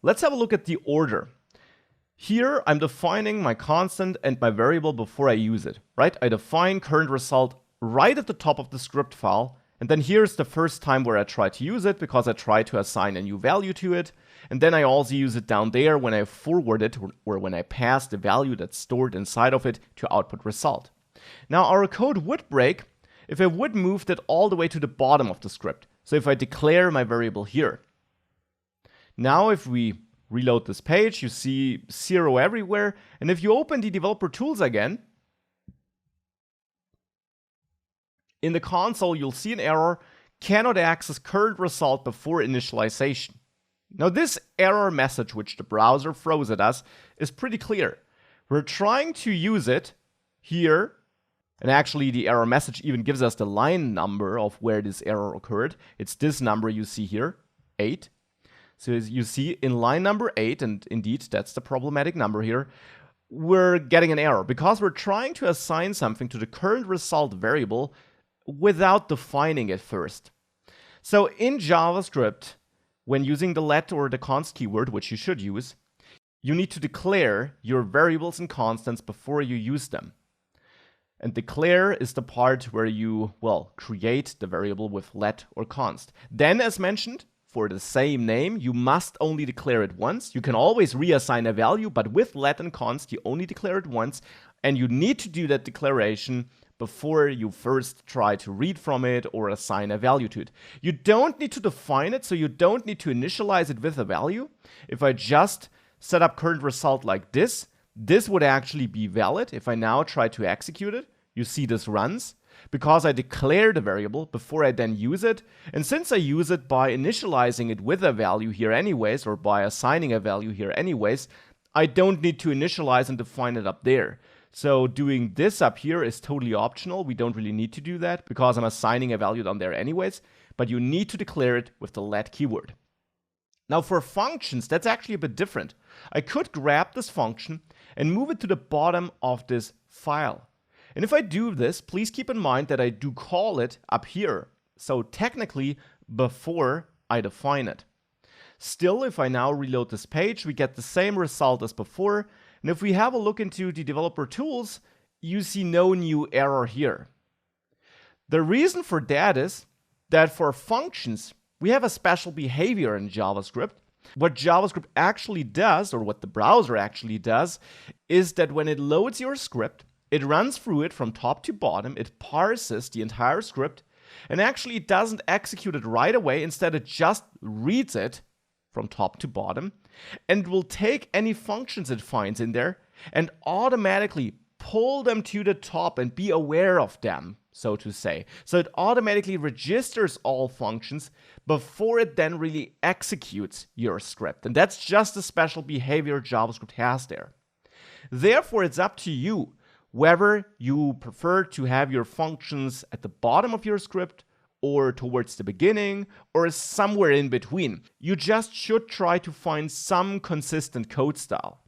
let's have a look at the order. Here, I'm defining my constant and my variable before I use it, right? I define current result right at the top of the script file, and then here's the first time where I try to use it because I try to assign a new value to it, and then I also use it down there when I forward it or when I pass the value that's stored inside of it to output result. Now our code would break if I would move that all the way to the bottom of the script. So if I declare my variable here. Now if we reload this page, you see 0 everywhere, and if you open the developer tools again, in the console you'll see an error, cannot access current result before initialization. Now this error message which the browser throws at us is pretty clear. We're trying to use it here, and actually the error message even gives us the line number of where this error occurred. It's this number you see here, 8. So as you see in line number 8, and indeed that's the problematic number here, we're getting an error because we're trying to assign something to the current result variable without defining it first. So in JavaScript, when using the let or the const keyword, which you should use, you need to declare your variables and constants before you use them. And declare is the part where you, well, create the variable with let or const. Then, as mentioned, for the same name, you must only declare it once. You can always reassign a value, but with let and const, you only declare it once, and you need to do that declaration before you first try to read from it or assign a value to it. You don't need to define it, so you don't need to initialize it with a value. If I just set up current result like this, this would actually be valid. If I now try to execute it, you see this runs because I declared a variable before I then use it. And since I use it by initializing it with a value here anyways, or by assigning a value here anyways, I don't need to initialize and define it up there. So doing this up here is totally optional. We don't really need to do that because I'm assigning a value down there anyways, but you need to declare it with the let keyword. Now for functions, that's actually a bit different. I could grab this function and move it to the bottom of this file. And if I do this, please keep in mind that I do call it up here. So technically before I define it. Still, if I now reload this page, we get the same result as before. And if we have a look into the developer tools, you see no new error here. The reason for that is that for functions, we have a special behavior in JavaScript. What JavaScript actually does, or what the browser actually does, is that when it loads your script, it runs through it from top to bottom, it parses the entire script, and actually it doesn't execute it right away. Instead, it just reads it from top to bottom, and will take any functions it finds in there and automatically pull them to the top and be aware of them, so to say. So it automatically registers all functions before it then really executes your script. And that's just a special behavior JavaScript has there. Therefore, it's up to you whether you prefer to have your functions at the bottom of your script or towards the beginning or somewhere in between. You just should try to find some consistent code style.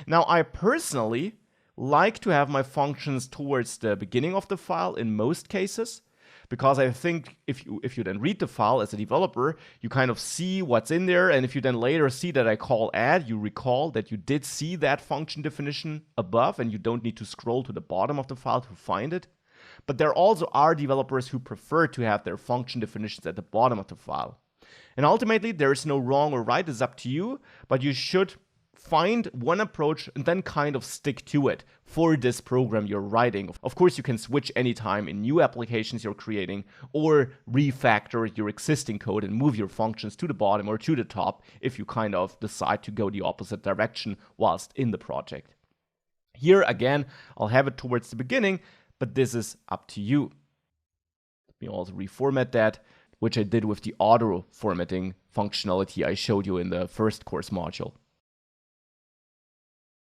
Now, I personally like to have my functions towards the beginning of the file in most cases, because I think if you then read the file as a developer, you kind of see what's in there, and if you then later see that I call add, you recall that you did see that function definition above, and you don't need to scroll to the bottom of the file to find it. But there also are developers who prefer to have their function definitions at the bottom of the file. And ultimately, there is no wrong or right, it's up to you, but you should find one approach and then kind of stick to it for this program you're writing. Of course, you can switch anytime in new applications you're creating or refactor your existing code and move your functions to the bottom or to the top if you kind of decide to go the opposite direction whilst in the project. Here, again, I'll have it towards the beginning, but this is up to you. Let me also reformat that, which I did with the auto formatting functionality I showed you in the first course module.